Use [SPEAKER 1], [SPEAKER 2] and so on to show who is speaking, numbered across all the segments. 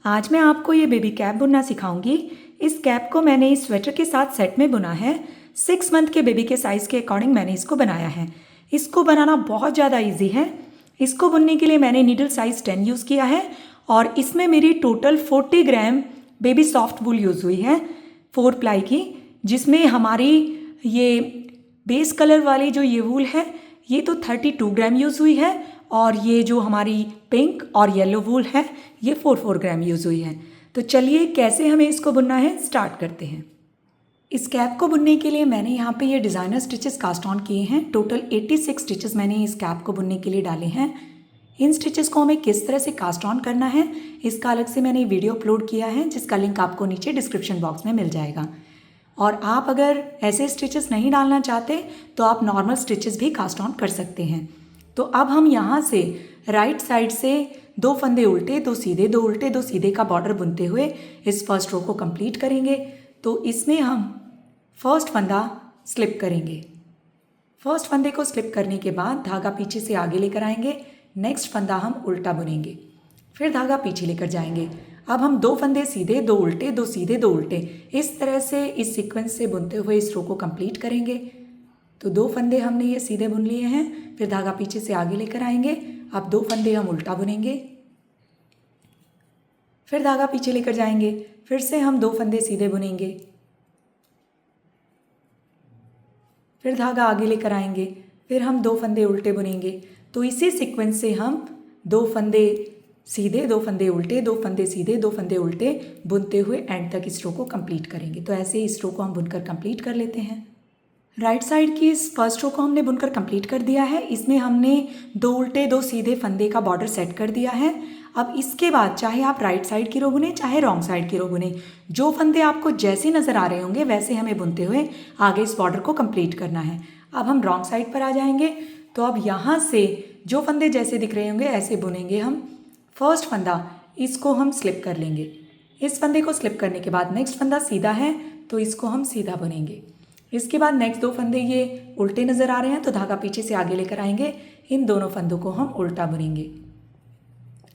[SPEAKER 1] आज मैं आपको ये बेबी कैप बुनना सिखाऊंगी। इस कैप को मैंने इस स्वेटर के साथ सेट में बुना है। 6 मंथ के बेबी के साइज़ के अकॉर्डिंग मैंने इसको बनाया है। इसको बनाना बहुत ज़्यादा इजी है। इसको बुनने के लिए मैंने नीडल साइज़ 10 यूज़ किया है और इसमें मेरी टोटल 40 ग्राम बेबी सॉफ्ट वूल यूज़ हुई है 4 प्लाई की, जिसमें हमारी ये बेस कलर वाली जो ये वूल है ये तो 32 ग्राम यूज़ हुई है और ये जो हमारी पिंक और येलो वूल है ये 4 ग्राम यूज़ हुई है। तो चलिए कैसे हमें इसको बुनना है स्टार्ट करते हैं। इस कैप को बुनने के लिए मैंने यहाँ पे ये डिज़ाइनर स्टिचेस कास्ट ऑन किए हैं। टोटल 86 स्टिचेस मैंने इस कैप को बुनने के लिए डाले हैं। इन स्टिचेस को हमें किस तरह से कास्ट ऑन करना है इसका अलग से मैंने वीडियो अपलोड किया है, जिसका लिंक आपको नीचे डिस्क्रिप्शन बॉक्स में मिल जाएगा। और आप अगर ऐसे स्टिचेस नहीं डालना चाहते तो आप नॉर्मल स्टिचेस भी कास्ट ऑन कर सकते हैं। तो अब हम यहाँ से राइट साइड से 2 फंदे उल्टे 2 सीधे 2 उल्टे 2 सीधे का बॉर्डर बुनते हुए इस फर्स्ट रो को कंप्लीट करेंगे। तो इसमें हम फर्स्ट फंदा स्लिप करेंगे। फर्स्ट फंदे को स्लिप करने के बाद धागा पीछे से आगे लेकर आएंगे। नेक्स्ट फंदा हम उल्टा बुनेंगे, फिर धागा पीछे लेकर जाएंगे। अब हम 2 फंदे सीधे 2 उल्टे 2 सीधे 2 उल्टे इस तरह से इस सीक्वेंस से बुनते हुए इस रो को कंप्लीट करेंगे। तो 2 फंदे हमने ये सीधे बुन लिए हैं, फिर धागा पीछे से आगे लेकर आएंगे। अब 2 फंदे हम उल्टा बुनेंगे, फिर धागा पीछे लेकर जाएंगे। फिर से हम 2 फंदे सीधे बुनेंगे, फिर धागा आगे लेकर आएंगे, फिर हम 2 फंदे उल्टे बुनेंगे। तो इसी सीक्वेंस से हम 2 फंदे सीधे 2 फंदे उल्टे 2 फंदे सीधे 2 फंदे उल्टे बुनते हुए एंड तक इस रो को कंप्लीट करेंगे। तो ऐसे इस रो को हम बुनकर कंप्लीट कर लेते हैं। राइट साइड की इस फर्स्ट रो को हमने बुनकर कंप्लीट कर दिया है। इसमें हमने 2 उल्टे 2 सीधे फंदे का बॉर्डर सेट कर दिया है। अब इसके बाद चाहे आप राइट साइड की रो बुने चाहे रॉन्ग साइड की रो बुने, जो फंदे आपको जैसे नज़र आ रहे होंगे वैसे हमें बुनते हुए आगे इस बॉर्डर को कंप्लीट करना है। अब हम रॉन्ग साइड पर आ जाएंगे। तो अब यहाँ से जो फंदे जैसे दिख रहे होंगे ऐसे बुनेंगे हम। फर्स्ट फंदा इसको हम स्लिप कर लेंगे। इस फंदे को स्लिप करने के बाद नेक्स्ट फंदा सीधा है तो इसको हम सीधा बुनेंगे। इसके बाद नेक्स्ट 2 फंदे ये उल्टे नज़र आ रहे हैं तो धागा पीछे से आगे लेकर आएंगे। इन दोनों फंदों को हम उल्टा बुनेंगे,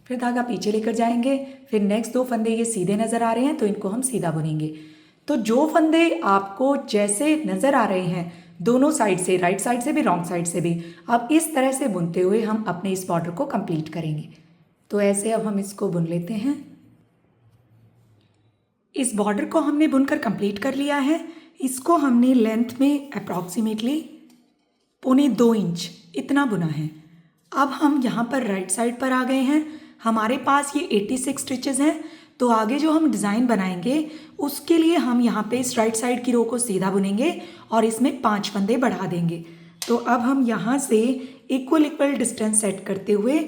[SPEAKER 1] फिर धागा पीछे लेकर जाएंगे। फिर नेक्स्ट 2 फंदे ये सीधे नज़र आ रहे हैं तो इनको हम सीधा बुनेंगे। तो जो फंदे आपको जैसे नज़र आ रहे हैं दोनों साइड से, राइट साइड से भी रॉन्ग साइड से भी, अब इस तरह से बुनते हुए हम अपने इस बॉर्डर को कंप्लीट करेंगे। तो ऐसे अब हम इसको बुन लेते हैं। इस बॉर्डर को हमने बुनकर कंप्लीट कर लिया है। इसको हमने लेंथ में अप्रॉक्सीमेटली 1.25 इंच इतना बुना है। अब हम यहाँ पर राइट साइड पर आ गए हैं। हमारे पास ये 86 स्टिचेस हैं। तो आगे जो हम डिज़ाइन बनाएंगे उसके लिए हम यहाँ पे इस राइट साइड की रो को सीधा बुनेंगे और इसमें 5 फंदे बढ़ा देंगे। तो अब हम यहाँ से इक्वल डिस्टेंस सेट करते हुए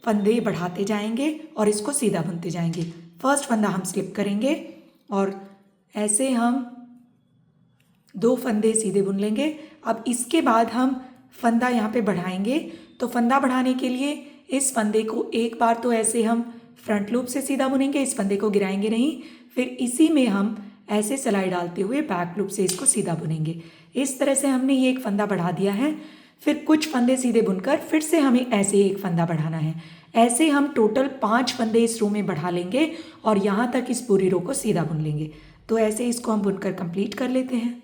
[SPEAKER 1] फंदे बढ़ाते जाएंगे और इसको सीधा बुनते जाएंगे। फर्स्ट फंदा हम स्लिप करेंगे और ऐसे हम 2 फंदे सीधे बुन लेंगे। अब इसके बाद हम फंदा यहाँ पे बढ़ाएंगे। तो फंदा बढ़ाने के लिए इस फंदे को एक बार तो ऐसे हम फ्रंट लूप से सीधा बुनेंगे, इस फंदे को गिराएंगे नहीं। फिर इसी में हम ऐसे सिलाई डालते हुए बैक लूप से इसको सीधा बुनेंगे। इस तरह से हमने ये एक फंदा बढ़ा दिया है। फिर कुछ फंदे सीधे बुनकर फिर से हमें ऐसे एक फंदा बढ़ाना है। ऐसे हम टोटल 5 फंदे इस रो में बढ़ा लेंगे और यहाँ तक इस पूरी रो को सीधा बुन लेंगे। तो ऐसे इसको हम बुनकर कंप्लीट कर लेते हैं।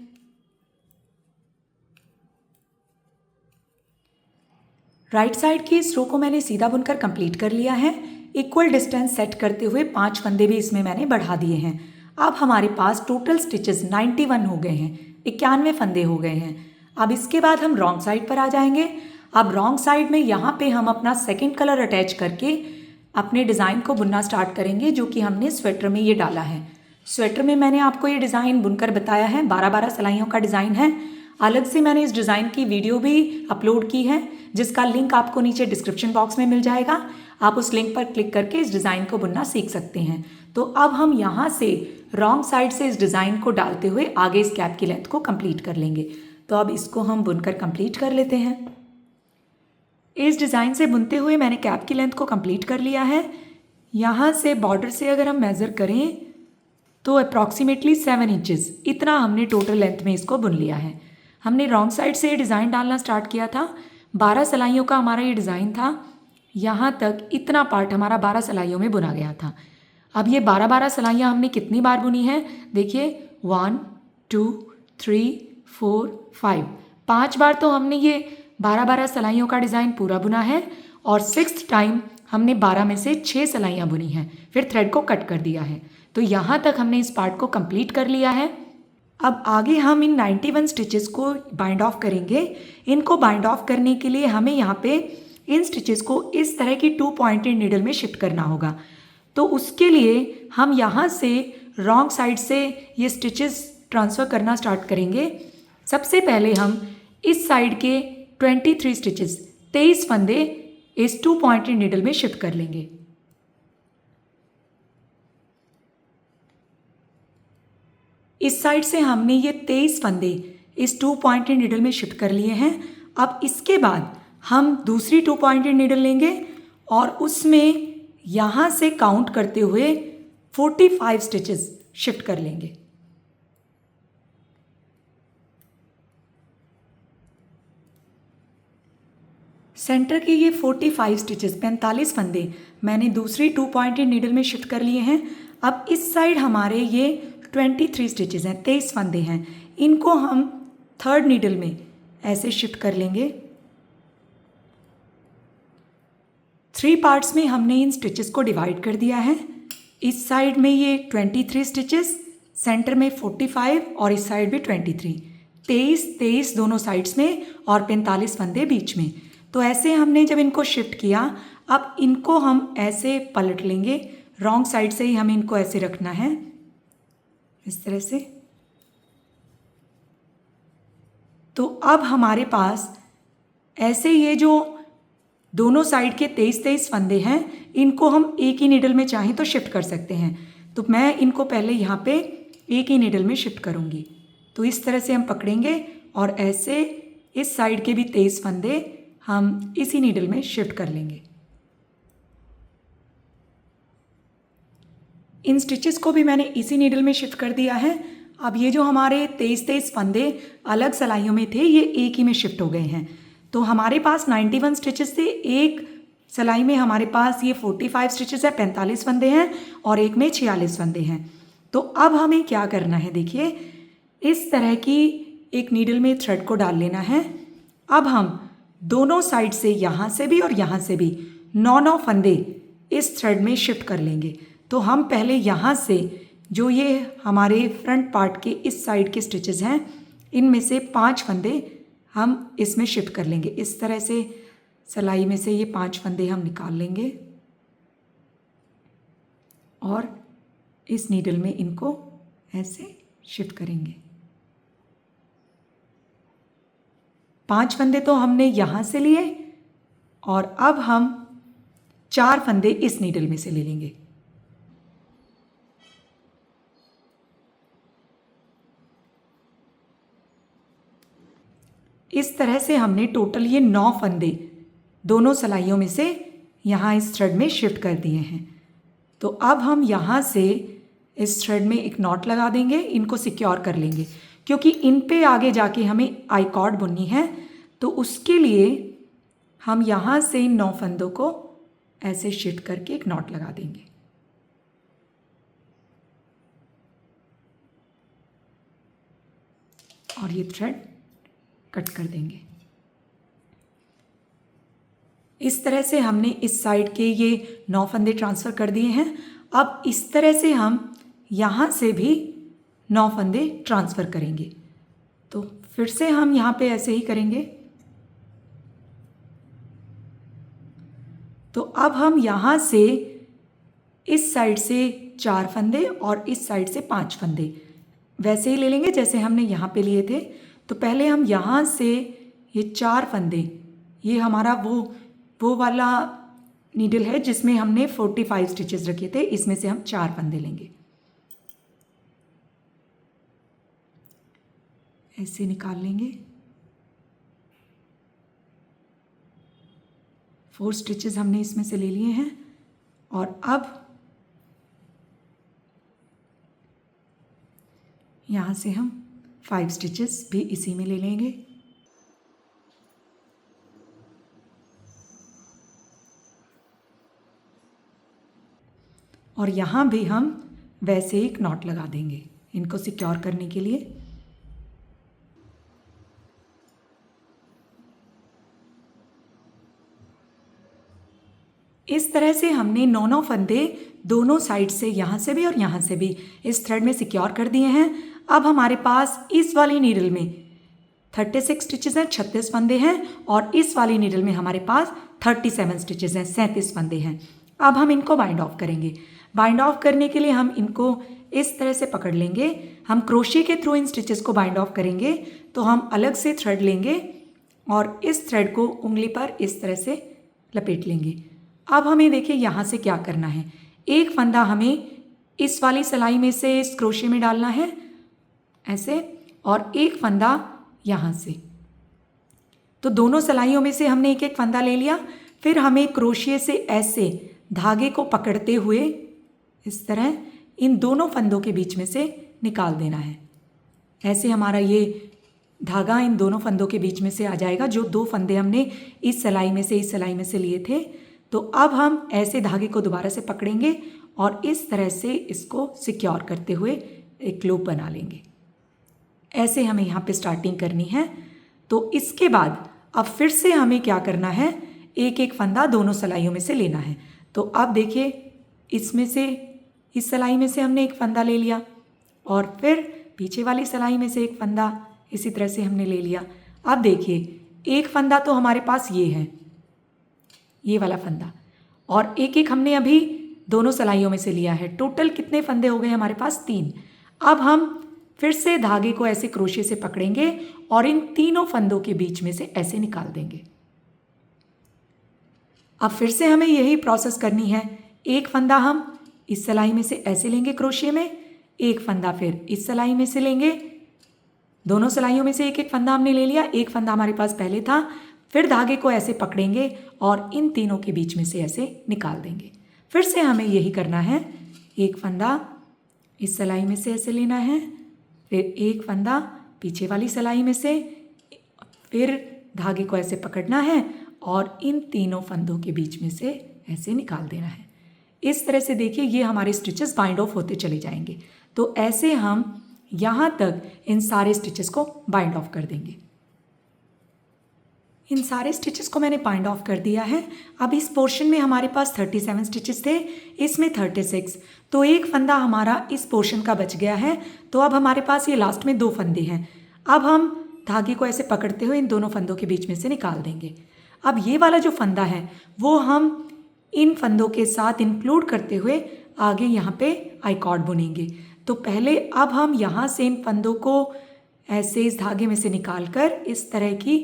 [SPEAKER 1] राइट साइड की इस रो को मैंने सीधा बुनकर कंप्लीट कर लिया है। इक्वल डिस्टेंस सेट करते हुए 5 फंदे भी इसमें मैंने बढ़ा दिए हैं। अब हमारे पास टोटल स्टिचेस 91 हो गए हैं, 91 फंदे हो गए हैं। अब इसके बाद हम रॉन्ग साइड पर आ जाएंगे। अब रॉन्ग साइड में यहाँ पे हम अपना सेकंड कलर अटैच करके अपने डिज़ाइन को बुनना स्टार्ट करेंगे, जो कि हमने स्वेटर में ये डाला है। स्वेटर में मैंने आपको ये डिज़ाइन बुनकर बताया है, 12-12 सिलाइयों का डिज़ाइन है। अलग से मैंने इस डिज़ाइन की वीडियो भी अपलोड की है, जिसका लिंक आपको नीचे डिस्क्रिप्शन बॉक्स में मिल जाएगा। आप उस लिंक पर क्लिक करके इस डिज़ाइन को बुनना सीख सकते हैं। तो अब हम यहाँ से रॉन्ग साइड से इस डिज़ाइन को डालते हुए आगे इस कैप की लेंथ को कंप्लीट कर लेंगे। तो अब इसको हम बुनकर कंप्लीट कर लेते हैं। इस डिज़ाइन से बुनते हुए मैंने कैप की लेंथ को कंप्लीट कर लिया है। यहाँ से बॉर्डर से अगर हम मेज़र करें तो अप्रॉक्सीमेटली 7 इंचेस इतना हमने टोटल लेंथ में इसको बुन लिया है। हमने रॉन्ग साइड से डिज़ाइन डालना स्टार्ट किया था। 12 सिलाइयों का हमारा ये डिज़ाइन था। यहाँ तक इतना पार्ट हमारा 12 सिलाइयों में बुना गया था। अब ये 12-12 सिलाइयाँ हमने कितनी बार बुनी है, देखिए 1 2 3 4 5, 5 बार तो हमने ये 12-12 सिलाइयों का डिज़ाइन पूरा बुना है और 6th टाइम हमने 12 में से 6 सिलाइयाँ बुनी हैं, फिर थ्रेड को कट कर दिया है। तो यहाँ तक हमने इस पार्ट को कंप्लीट कर लिया है। अब आगे हम इन 91 स्टिचेस को बाइंड ऑफ करेंगे। इनको बाइंड ऑफ करने के लिए हमें यहाँ पे इन स्टिचेस को इस तरह की 2 पॉइंटेड नीडल में शिफ्ट करना होगा। तो उसके लिए हम यहाँ से रॉन्ग साइड से ये स्टिचेस ट्रांसफ़र करना स्टार्ट करेंगे। सबसे पहले हम इस साइड के 23 स्टिचेस 23 फंदे इस 2 पॉइंटेड नीडल में शिफ्ट कर लेंगे। इस साइड से हमने ये 23 फंदे इस 2 पॉइंटेड नीडल में शिफ्ट कर लिए हैं। अब इसके बाद हम दूसरी 2 पॉइंटेड नीडल लेंगे और उसमें यहाँ से काउंट करते हुए 45 स्टिचेस शिफ्ट कर लेंगे। सेंटर के ये 45 स्टिचेस 45 फंदे मैंने दूसरी 2 पॉइंटेड नीडल में शिफ्ट कर लिए हैं। अब इस साइड हमारे ये 23 स्टिचेस हैं, 23 फंदे हैं, इनको हम 3rd नीडल में ऐसे शिफ्ट कर लेंगे। 3 पार्ट्स में हमने इन स्टिचेस को डिवाइड कर दिया है। इस साइड में ये 23 स्टिचेस, सेंटर में 45 और इस साइड भी 23, 23 दोनों साइड्स में और 45 फंदे बीच में। तो ऐसे हमने जब इनको शिफ्ट किया, अब इनको हम ऐसे पलट लेंगे। रॉन्ग साइड से ही हमें इनको ऐसे रखना है, इस तरह से। तो अब हमारे पास ऐसे ये जो दोनों साइड के 23 फंदे हैं, इनको हम एक ही नीडल में चाहें तो शिफ्ट कर सकते हैं। तो मैं इनको पहले यहाँ पे एक ही नीडल में शिफ्ट करूँगी। तो इस तरह से हम पकड़ेंगे और ऐसे इस साइड के भी 23 फंदे हम इसी नीडल में शिफ्ट कर लेंगे। इन स्टिचेस को भी मैंने इसी नीडल में शिफ्ट कर दिया है। अब ये जो हमारे 23 फंदे अलग सिलाइयों में थे, ये एक ही में शिफ्ट हो गए हैं। तो हमारे पास 91 स्टिचेस थे, एक सिलाई में हमारे पास ये 45 स्टिचेस है, 45 फंदे हैं और एक में 46 फंदे हैं। तो अब हमें क्या करना है, देखिए इस तरह की एक नीडल में थ्रेड को डाल लेना है। अब हम दोनों साइड से यहाँ से भी और यहाँ से भी 9 फंदे इस थ्रेड में शिफ्ट कर लेंगे। तो हम पहले यहाँ से जो ये हमारे फ्रंट पार्ट के इस साइड के स्टिचेस हैं, इनमें से 5 फंदे हम इसमें शिफ्ट कर लेंगे। इस तरह से सिलाई में से ये 5 फंदे हम निकाल लेंगे और इस नीडल में इनको ऐसे शिफ्ट करेंगे। 5 फंदे तो हमने यहाँ से लिए और अब हम 4 फंदे इस नीडल में से ले लेंगे। इस तरह से हमने टोटल ये 9 फंदे दोनों सिलाइयों में से यहाँ इस थ्रेड में शिफ्ट कर दिए हैं। तो अब हम यहाँ से इस थ्रेड में एक नॉट लगा देंगे, इनको सिक्योर कर लेंगे क्योंकि इन पे आगे जाके हमें आई कॉर्ड बुननी है। तो उसके लिए हम यहाँ से इन 9 फंदों को ऐसे शिफ्ट करके एक नॉट लगा देंगे। और ये थ्रेड कट कर देंगे। इस तरह से हमने इस साइड के ये 9 फंदे ट्रांसफ़र कर दिए हैं। अब इस तरह से हम यहाँ से भी 9 फंदे ट्रांसफ़र करेंगे। तो फिर से हम यहाँ पे ऐसे ही करेंगे। तो अब हम यहाँ से इस साइड से 4 फंदे और इस साइड से 5 फंदे वैसे ही ले लेंगे जैसे हमने यहाँ पे लिए थे। तो पहले हम यहाँ से ये 4 फंदे, ये हमारा वो वाला नीडल है जिसमें हमने 45 स्टिचेस रखे थे, इसमें से हम 4 फंदे लेंगे, ऐसे निकाल लेंगे। 4 स्टिचेस हमने इसमें से ले लिए हैं और अब यहाँ से हम 5 स्टिचेस भी इसी में ले लेंगे। और यहाँ भी हम वैसे एक नॉट लगा देंगे इनको सिक्योर करने के लिए। इस तरह से हमने 9 फंदे दोनों साइड से, यहाँ से भी और यहाँ से भी, इस थ्रेड में सिक्योर कर दिए हैं। अब हमारे पास इस वाली नीडल में 36 स्टिचेस हैं, 36 फंदे हैं, और इस वाली नीडल में हमारे पास 37 स्टिचेस हैं, 37 फंदे हैं। अब हम इनको बाइंड ऑफ करेंगे। बाइंड ऑफ करने के लिए हम इनको इस तरह से पकड़ लेंगे। हम क्रोशे के थ्रू इन स्टिचेस को बाइंड ऑफ करेंगे, तो हम अलग से थ्रेड लेंगे और इस थ्रेड को उंगली पर इस तरह से लपेट लेंगे। अब हमें देखिए यहाँ से क्या करना है। एक फंदा हमें इस वाली सिलाई में से इस क्रोशे में डालना है ऐसे, और एक फंदा यहाँ से। तो दोनों सिलाइयों में से हमने एक एक फंदा ले लिया। फिर हमें क्रोशिए से ऐसे धागे को पकड़ते हुए इस तरह इन दोनों फंदों के बीच में से निकाल देना है। ऐसे हमारा ये धागा इन दोनों फंदों के बीच में से आ जाएगा, जो 2 फंदे हमने इस सिलाई में से इस सिलाई में से लिए थे। तो अब हम ऐसे धागे को दोबारा से पकड़ेंगे और इस तरह से इसको सिक्योर करते हुए एक लूप बना लेंगे। ऐसे हमें यहाँ पे स्टार्टिंग करनी है। तो इसके बाद अब फिर से हमें क्या करना है, एक एक फंदा दोनों सिलाइयों में से लेना है। तो अब देखिए इसमें से, इस सिलाई में से हमने एक फंदा ले लिया और फिर पीछे वाली सिलाई में से एक फंदा इसी तरह से हमने ले लिया। अब देखिए एक फंदा तो हमारे पास ये है, ये वाला फंदा, और एक एक हमने अभी दोनों सिलाइयों में से लिया है। टोटल कितने फंदे हो गए हमारे पास? 3। अब हम फिर से धागे को ऐसे क्रोशे से पकड़ेंगे और इन तीनों फंदों के बीच में से ऐसे निकाल देंगे। अब फिर से हमें यही प्रोसेस करनी है। एक फंदा हम इस सिलाई में से ऐसे लेंगे क्रोशे में, एक फंदा फिर इस सिलाई में से लेंगे। दोनों सिलाइयों में से एक एक फंदा हमने ले लिया, एक फंदा हमारे पास पहले था। फिर धागे को ऐसे पकड़ेंगे और इन तीनों के बीच में से ऐसे निकाल देंगे। फिर से हमें यही करना है। एक फंदा इस सिलाई में से ऐसे लेना है, फिर एक फंदा पीछे वाली सिलाई में से, फिर धागे को ऐसे पकड़ना है और इन तीनों फंदों के बीच में से ऐसे निकाल देना है। इस तरह से देखिए ये हमारे स्टिचेस बाइंड ऑफ होते चले जाएंगे। तो ऐसे हम यहाँ तक इन सारे स्टिचेस को बाइंड ऑफ कर देंगे। इन सारे स्टिचेस को मैंने बाइंड ऑफ कर दिया है। अब इस पोर्शन में हमारे पास 37 स्टिचेस थे, इसमें 36, तो एक फंदा हमारा इस पोर्शन का बच गया है। तो अब हमारे पास ये लास्ट में 2 फंदे हैं। अब हम धागे को ऐसे पकड़ते हुए इन दोनों फंदों के बीच में से निकाल देंगे। अब ये वाला जो फंदा है वो हम इन फंदों के साथ इंक्लूड करते हुए आगे यहाँ पे आई कॉर्ड बुनेंगे। तो पहले अब हम यहाँ से इन फंदों को ऐसे इस धागे में से निकाल कर इस तरह की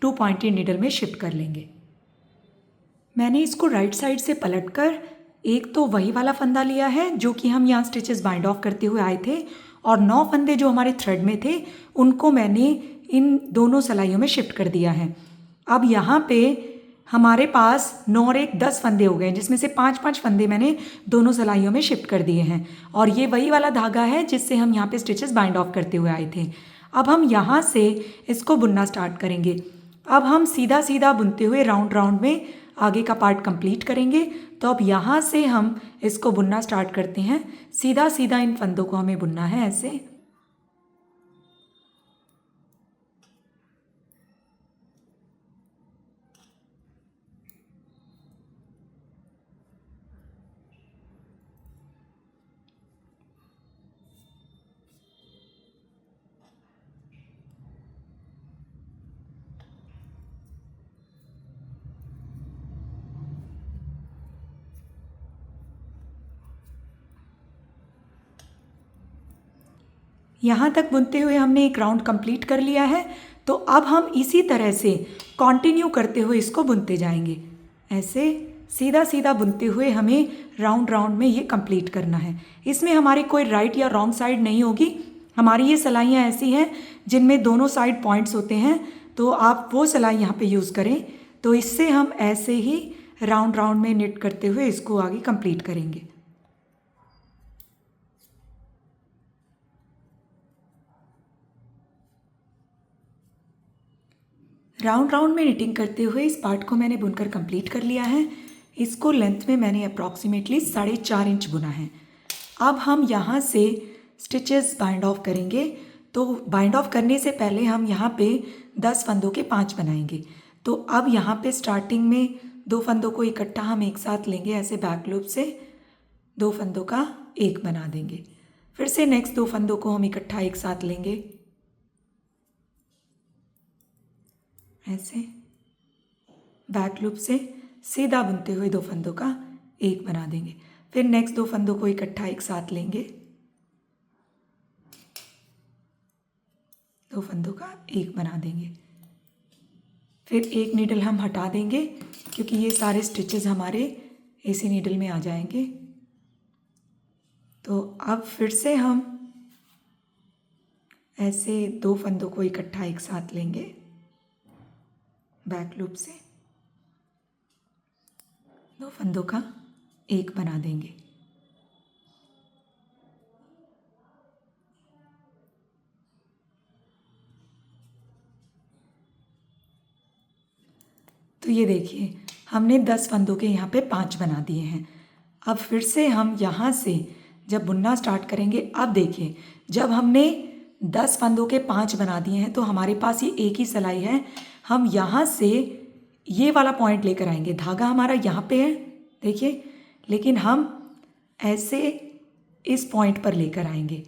[SPEAKER 1] 2 पॉइंटेड नीडल में शिफ्ट कर लेंगे। मैंने इसको राइट साइड से पलटकर एक तो वही वाला फंदा लिया है जो कि हम यहाँ स्टिचेस बाइंड ऑफ करते हुए आए थे, और 9 फंदे जो हमारे थ्रेड में थे उनको मैंने इन दोनों सिलाइयों में शिफ्ट कर दिया है। अब यहाँ पे हमारे पास 9 और 1 10 फंदे हो गए, जिसमें से 5-5 फंदे मैंने दोनों सिलाइयों में शिफ्ट कर दिए हैं, और ये वही वाला धागा है जिससे हम यहाँ पे स्टिचेस बाइंड ऑफ करते हुए आए थे। अब हम यहाँ से इसको बुनना स्टार्ट करेंगे। अब हम सीधा सीधा बुनते हुए राउंड राउंड में आगे का पार्ट कंप्लीट करेंगे। तो अब यहाँ से हम इसको बुनना स्टार्ट करते हैं। सीधा सीधा इन फंदों को हमें बुनना है ऐसे। यहाँ तक बुनते हुए हमने एक राउंड कंप्लीट कर लिया है। तो अब हम इसी तरह से कंटिन्यू करते हुए इसको बुनते जाएंगे। ऐसे सीधा सीधा बुनते हुए हमें राउंड राउंड में ये कंप्लीट करना है। इसमें हमारी कोई राइट या रॉन्ग साइड नहीं होगी। हमारी ये सिलाइयाँ ऐसी हैं जिनमें दोनों साइड पॉइंट्स होते हैं, तो आप वो सिलाई यहाँ पे यूज़ करें। तो इससे हम ऐसे ही राउंड राउंड में निट करते हुए इसको आगे कंप्लीट करेंगे। राउंड राउंड में निटिंग करते हुए इस पार्ट को मैंने बुनकर कंप्लीट कर लिया है। इसको लेंथ में मैंने अप्रॉक्सीमेटली 4.5 इंच बुना है। अब हम यहाँ से स्टिचेस बाइंड ऑफ करेंगे। तो बाइंड ऑफ करने से पहले हम यहाँ पे 10 फंदों के 5 बनाएंगे। तो अब यहाँ पे स्टार्टिंग में 2 फंदों को इकट्ठा हम एक साथ लेंगे, ऐसे बैक लूप से 2 फंदों का एक बना देंगे। फिर से नेक्स्ट 2 फंदों को हम इकट्ठा एक साथ लेंगे, ऐसे बैक लूप से सीधा बुनते हुए 2 फंदों का एक बना देंगे। फिर नेक्स्ट 2 फंदों को इकट्ठा एक साथ लेंगे, 2 फंदों का एक बना देंगे। फिर एक नीडल हम हटा देंगे क्योंकि ये सारे स्टिचेस हमारे इसी नीडल में आ जाएंगे। तो अब फिर से हम ऐसे 2 फंदों को इकट्ठा एक साथ लेंगे, बैक लूप से 2 फंदों का एक बना देंगे। तो ये देखिए हमने 10 फंदों के यहाँ पे 5 बना दिए हैं। अब फिर से हम यहाँ से जब बुनना स्टार्ट करेंगे, अब देखिए जब हमने 10 फंदों के 5 बना दिए हैं तो हमारे पास ये एक ही सिलाई है। हम यहाँ से ये वाला पॉइंट लेकर आएंगे, धागा हमारा यहाँ पे है देखिए, लेकिन हम ऐसे इस पॉइंट पर लेकर आएंगे।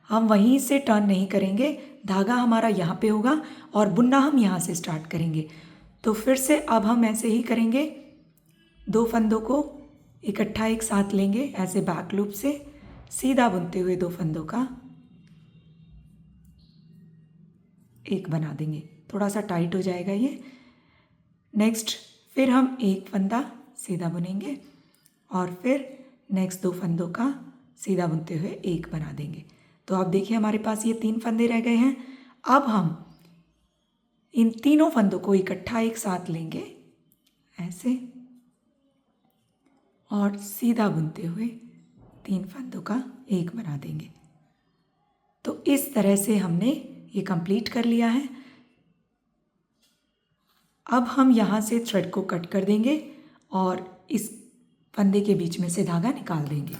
[SPEAKER 1] हम वहीं से टर्न नहीं करेंगे, धागा हमारा यहाँ पे होगा और बुनना हम यहाँ से स्टार्ट करेंगे। तो फिर से अब हम ऐसे ही करेंगे, 2 फंदों को इकट्ठा एक साथ लेंगे, ऐसे बैक लूप से सीधा बुनते हुए 2 फंदों का एक बना देंगे। थोड़ा सा टाइट हो जाएगा ये। नेक्स्ट फिर हम एक फंदा सीधा बुनेंगे और फिर नेक्स्ट 2 फंदों का सीधा बुनते हुए एक बना देंगे। तो अब देखिए हमारे पास ये 3 फंदे रह गए हैं। अब हम इन तीनों फंदों को इकट्ठा एक साथ लेंगे ऐसे और सीधा बुनते हुए 3 फंदों का एक बना देंगे। तो इस तरह से हमने ये कंप्लीट कर लिया है। अब हम यहाँ से थ्रेड को कट कर देंगे और इस फंदे के बीच में से धागा निकाल देंगे।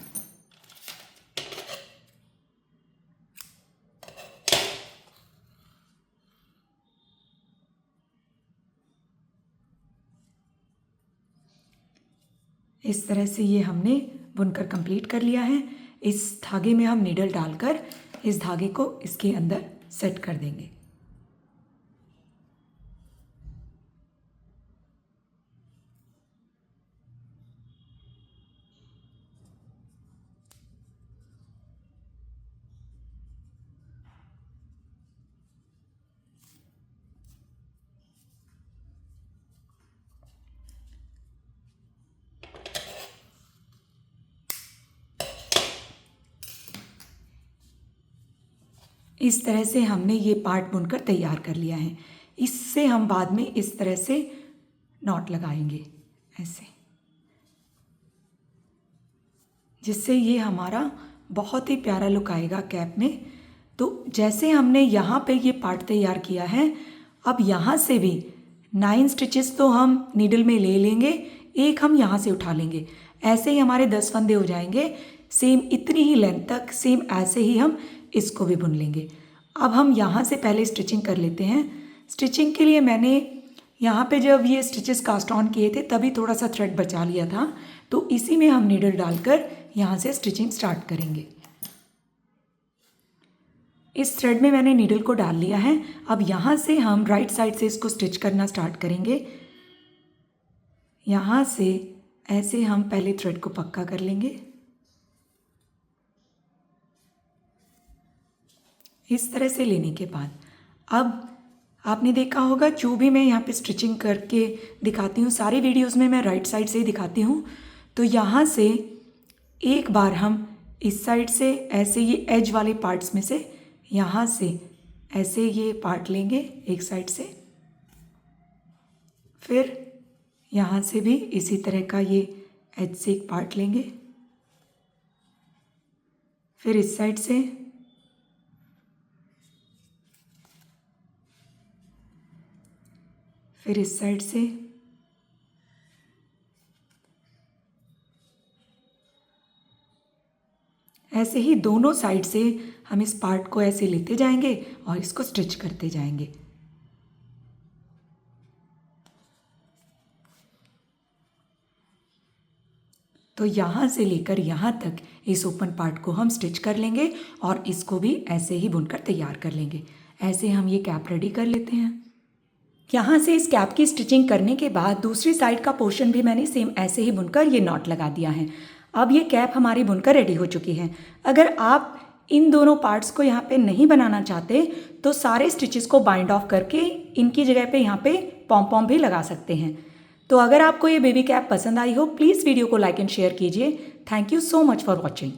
[SPEAKER 1] इस तरह से ये हमने बुनकर कंप्लीट कर लिया है। इस धागे में हम नीडल डालकर इस धागे को इसके अंदर सेट कर देंगे। इस तरह से हमने ये पार्ट बुनकर तैयार कर लिया है। इससे हम बाद में इस तरह से नॉट लगाएंगे ऐसे, जिससे ये हमारा बहुत ही प्यारा लुक आएगा कैप में। तो जैसे हमने यहाँ पे ये पार्ट तैयार किया है, अब यहाँ से भी 9 स्टिचेस तो हम नीडल में ले लेंगे, एक हम यहाँ से उठा लेंगे। ऐसे ही हमारे 10 फंदे हो जाएंगे, सेम इतनी ही लेंथ तक, सेम ऐसे ही हम इसको भी बुन लेंगे। अब हम यहाँ से पहले स्टिचिंग कर लेते हैं। स्टिचिंग के लिए मैंने यहाँ पे जब ये स्टिचेस कास्ट ऑन किए थे तभी थोड़ा सा थ्रेड बचा लिया था, तो इसी में हम नीडल डालकर यहाँ से स्टिचिंग स्टार्ट करेंगे। इस थ्रेड में मैंने नीडल को डाल लिया है। अब यहाँ से हम राइट साइड से इसको स्टिच करना स्टार्ट करेंगे। यहाँ से ऐसे हम पहले थ्रेड को पक्का कर लेंगे, इस तरह से लेने के बाद अब आपने देखा होगा जो भी मैं यहाँ पे स्टिचिंग करके दिखाती हूँ, सारी वीडियोस में मैं राइट साइड से ही दिखाती हूँ। तो यहाँ से एक बार हम इस साइड से ऐसे ये एज वाले पार्ट्स में से यहाँ से ऐसे ये पार्ट लेंगे एक साइड से, फिर यहाँ से भी इसी तरह का ये एज से एक पार्ट लेंगे, फिर इस साइड से, फिर इस साइड से, ऐसे ही दोनों साइड से हम इस पार्ट को ऐसे लेते जाएंगे और इसको स्टिच करते जाएंगे। तो यहाँ से लेकर यहाँ तक इस ओपन पार्ट को हम स्टिच कर लेंगे और इसको भी ऐसे ही बुनकर तैयार कर लेंगे। ऐसे हम ये कैप रेडी कर लेते हैं। यहाँ से इस कैप की स्टिचिंग करने के बाद दूसरी साइड का पोर्शन भी मैंने सेम ऐसे ही बुनकर ये नॉट लगा दिया है। अब ये कैप हमारी बुनकर रेडी हो चुकी है। अगर आप इन दोनों पार्ट्स को यहाँ पे नहीं बनाना चाहते तो सारे स्टिचेस को बाइंड ऑफ करके इनकी जगह पे यहाँ पे पॉम पॉम भी लगा सकते हैं। तो अगर आपको ये बेबी कैप पसंद आई हो प्लीज़ वीडियो को लाइक एंड शेयर कीजिए। Thank you so much for watching.